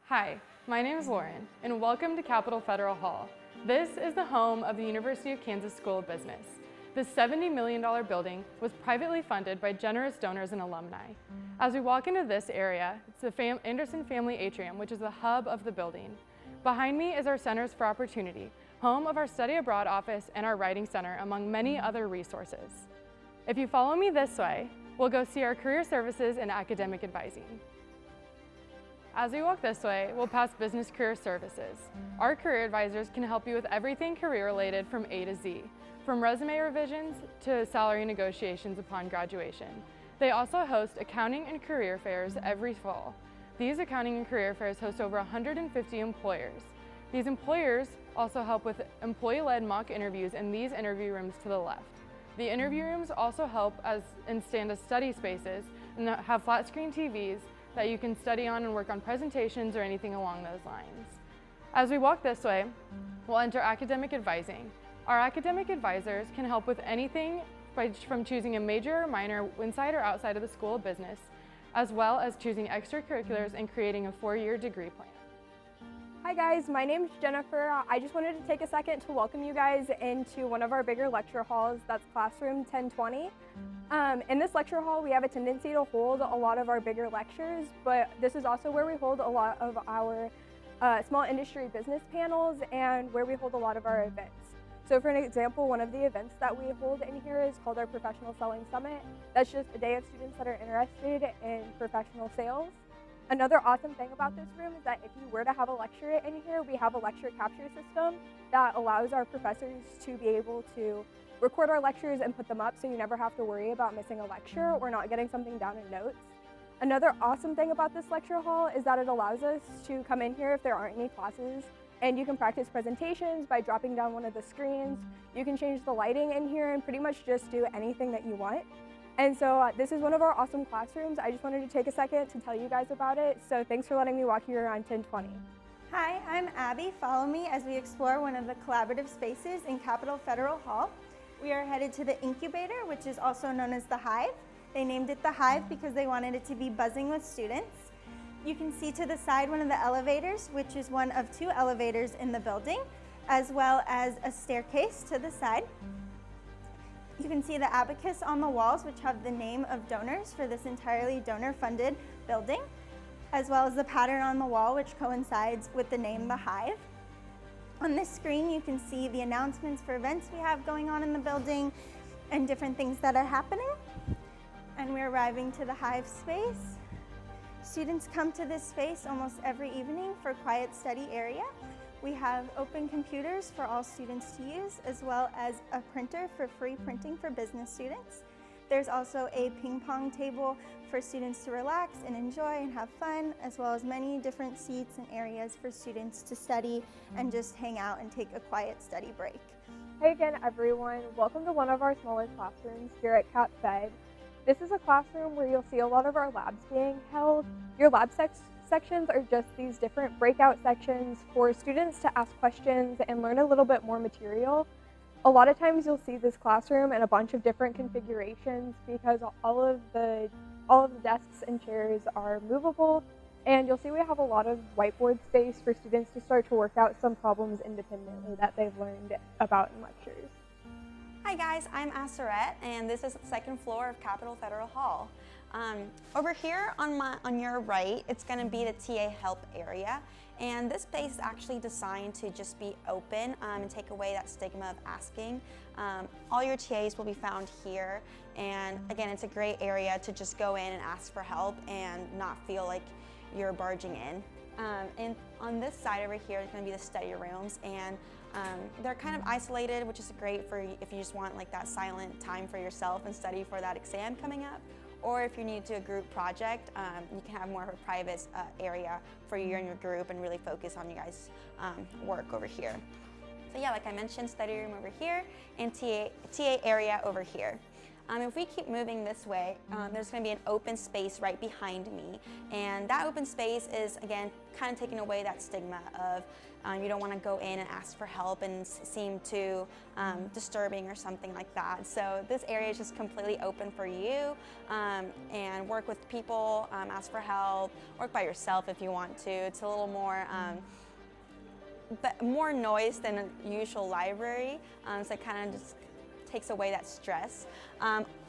Hi, my name is Lauren, and welcome to Capitol Federal Hall. This is the home of the University of Kansas School of Business. This $70 million building was privately funded by generous donors and alumni. As we walk into this area, it's the Anderson Family Atrium, which is the hub of the building. Behind me is our Centers for Opportunity, home of our Study Abroad office and our Writing Center, among many other resources. If you follow me this way, we'll go see our Career Services and Academic Advising. As we walk this way, we'll pass Business Career Services. Our career advisors can help you with everything career-related from A to Z, from resume revisions to salary negotiations upon graduation. They also host accounting and career fairs every fall. These accounting and career fairs host over 150 employers. These employers also help with employee-led mock interviews in these interview rooms to the left. The interview rooms also help and stand as study spaces and have flat screen TVs that you can study on and work on presentations or anything along those lines. As we walk this way, we'll enter academic advising. Our academic advisors can help with anything from choosing a major or minor inside or outside of the School of Business, as well as choosing extracurriculars and creating a 4-year degree plan. Hi guys, my name is Jennifer. I just wanted to take a second to welcome you guys into one of our bigger lecture halls, that's classroom 1020. In this lecture hall, we have a tendency to hold a lot of our bigger lectures, but this is also where we hold a lot of our small industry business panels and where we hold a lot of our events. So for an example, one of the events that we hold in here is called our Professional Selling Summit. That's just a day of students that are interested in professional sales. Another awesome thing about this room is that if you were to have a lecture in here, we have a lecture capture system that allows our professors to be able to record our lectures and put them up so you never have to worry about missing a lecture or not getting something down in notes. Another awesome thing about this lecture hall is that it allows us to come in here if there aren't any classes, and you can practice presentations by dropping down one of the screens. You can change the lighting in here and pretty much just do anything that you want. And so this is one of our awesome classrooms. I just wanted to take a second to tell you guys about it. So thanks for letting me walk you around 1020. Hi, I'm Abby. Follow me as we explore one of the collaborative spaces in Capitol Federal Hall. We are headed to the incubator, which is also known as the Hive. They named it the Hive because they wanted it to be buzzing with students. You can see to the side one of the elevators, which is one of 2 elevators in the building, as well as a staircase to the side. You can see the abacus on the walls, which have the name of donors for this entirely donor-funded building, as well as the pattern on the wall, which coincides with the name The Hive. On this screen, you can see the announcements for events we have going on in the building and different things that are happening. And we're arriving to the Hive space. Students come to this space almost every evening for quiet study area. We have open computers for all students to use, as well as a printer for free printing for business students. There's also a ping pong table for students to relax and enjoy and have fun, as well as many different seats and areas for students to study and just hang out and take a quiet study break. Hey again everyone, welcome to one of our smaller classrooms here at Cap Fed. This is a classroom where you'll see a lot of our labs being held. Your lab sections are just these different breakout sections for students to ask questions and learn a little bit more material. A lot of times you'll see this classroom in a bunch of different configurations because all of the desks and chairs are movable, and you'll see we have a lot of whiteboard space for students to start to work out some problems independently that they've learned about in lectures. Hi guys, I'm Aseret, and this is the 2nd floor of Capitol Federal Hall. Over here on your right, it's going to be the TA help area, and this space is actually designed to just be open and take away that stigma of asking. All your TAs will be found here, and again, it's a great area to just go in and ask for help and not feel like you're barging in. And on this side over here is going to be the study rooms, and they're kind of isolated, which is great for if you just want like that silent time for yourself and study for that exam coming up. Or if you need to do a group project, you can have more of a private area for you and your group and really focus on you guys' work over here. So yeah, like I mentioned, study room over here and TA area over here. If we keep moving this way, there's going to be an open space right behind me, and that open space is, again, kind of taking away that stigma of you don't want to go in and ask for help and seem too disturbing or something like that. So this area is just completely open for you, and work with people, ask for help, work by yourself if you want to. It's a little more but more noise than a usual library, so it kind of just takes away that stress.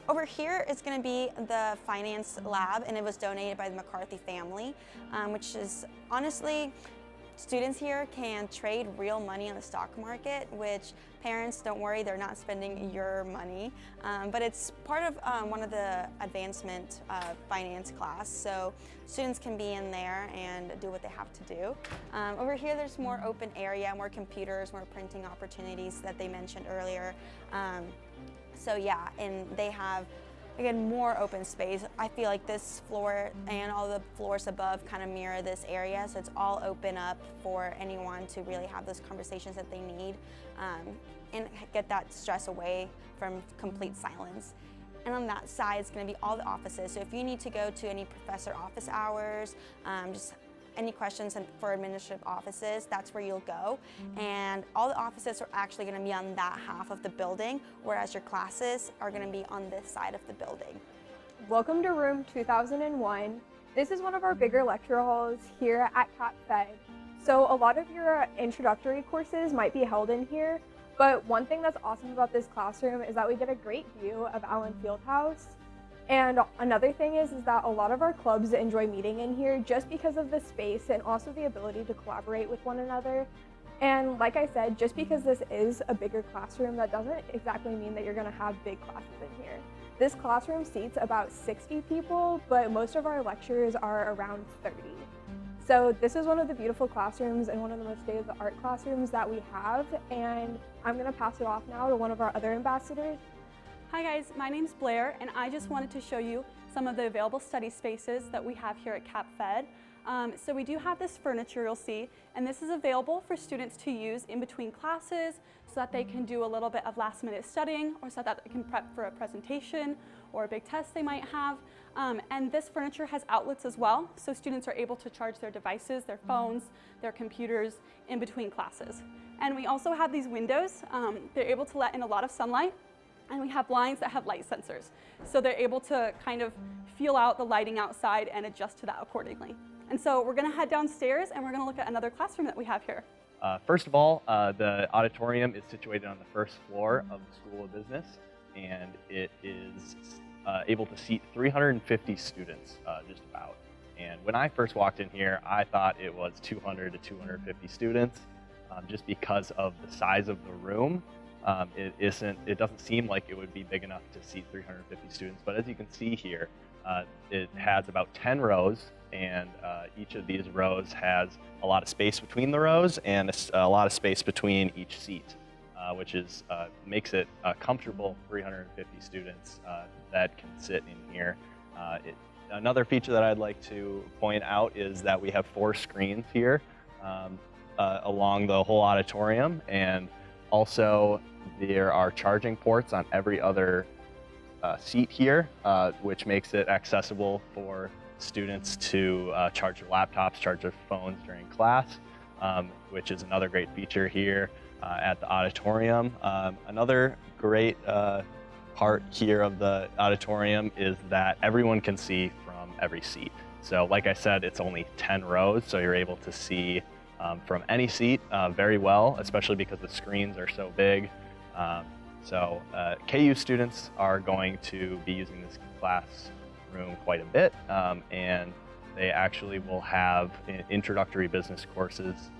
Over here is going to be the finance lab, and it was donated by the McCarthy family, which is honestly, students here can trade real money on the stock market, which parents, don't worry, they're not spending your money, but it's part of one of the advancement finance class, so students can be in there and do what they have to do. Over here there's more open area, more computers, more printing opportunities that they mentioned earlier. So yeah, and they have, again, more open space. I feel like this floor and all the floors above kind of mirror this area, so it's all open up for anyone to really have those conversations that they need, and get that stress away from complete silence. And on that side is going to be all the offices, so if you need to go to any professor office hours, just any questions for administrative offices, that's where you'll go. And all the offices are actually going to be on that half of the building, whereas your classes are going to be on this side of the building. Welcome to room 2001. This is one of our bigger lecture halls here at Cap Fed. So a lot of your introductory courses might be held in here, but one thing that's awesome about this classroom is that we get a great view of Allen Fieldhouse. And another thing is that a lot of our clubs enjoy meeting in here just because of the space and also the ability to collaborate with one another. And like I said, just because this is a bigger classroom, that doesn't exactly mean that you're going to have big classes in here. This classroom seats about 60 people, but most of our lectures are around 30. So this is one of the beautiful classrooms and one of the most state-of-the-art classrooms that we have. And I'm going to pass it off now to one of our other ambassadors. Hi guys, my name's Blair, and I just wanted to show you some of the available study spaces that we have here at Cap Fed. So we do have this furniture you'll see, and this is available for students to use in between classes so that they can do a little bit of last-minute studying, or so that they can prep for a presentation or a big test they might have. And this furniture has outlets as well, so students are able to charge their devices, their phones, their computers in between classes. And we also have these windows. They're able to let in a lot of sunlight. And we have blinds that have light sensors. So they're able to kind of feel out the lighting outside and adjust to that accordingly. And so we're gonna head downstairs and we're gonna look at another classroom that we have here. First of all, the auditorium is situated on the first floor of the School of Business, and it is able to seat 350 students, just about. And when I first walked in here, I thought it was 200 to 250 students, just because of the size of the room. It doesn't seem like it would be big enough to seat 350 students, but as you can see here, it has about 10 rows, and each of these rows has a lot of space between the rows and a lot of space between each seat, which makes it a comfortable 350 students that can sit in here. Another feature that I'd like to point out is that we have 4 screens here along the whole auditorium, and also there are charging ports on every other seat here, which makes it accessible for students to charge their laptops, charge their phones during class, which is another great feature here at the auditorium. Another great part here of the auditorium is that everyone can see from every seat. So like I said, it's only 10 rows, so you're able to see from any seat very well, especially because the screens are so big. KU students are going to be using this classroom quite a bit, and they actually will have introductory business courses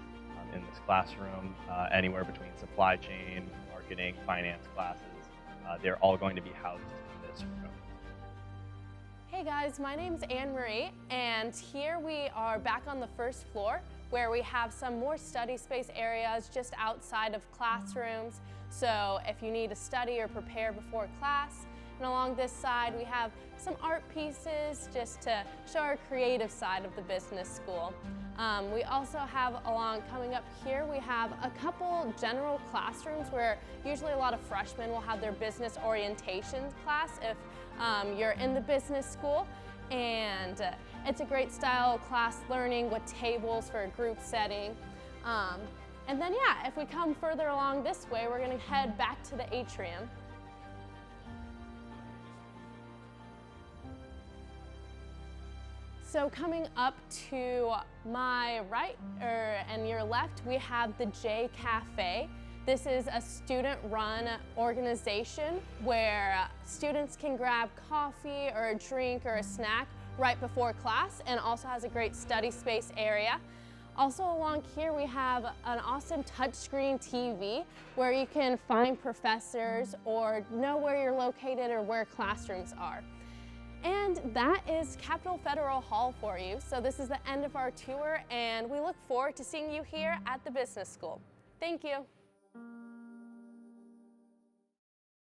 in this classroom, anywhere between supply chain, marketing, finance classes. They're all going to be housed in this room. Hey guys, my name's Anne Marie, and here we are back on the first floor where we have some more study space areas just outside of classrooms. So if you need to study or prepare before class, And along this side, we have some art pieces just to show our creative side of the business school. We also have coming up here, we have a couple general classrooms where usually a lot of freshmen will have their business orientation class if you're in the business school. And it's a great style of class learning with tables for a group setting. And then if we come further along this way, we're gonna head back to the atrium. So coming up to my right and your left, we have the J Cafe. This is a student-run organization where students can grab coffee or a drink or a snack right before class, and also has a great study space area. Also along here we have an awesome touchscreen TV where you can find professors or know where you're located or where classrooms are. And that is Capitol Federal Hall for you. So this is the end of our tour, and we look forward to seeing you here at the business school. Thank you.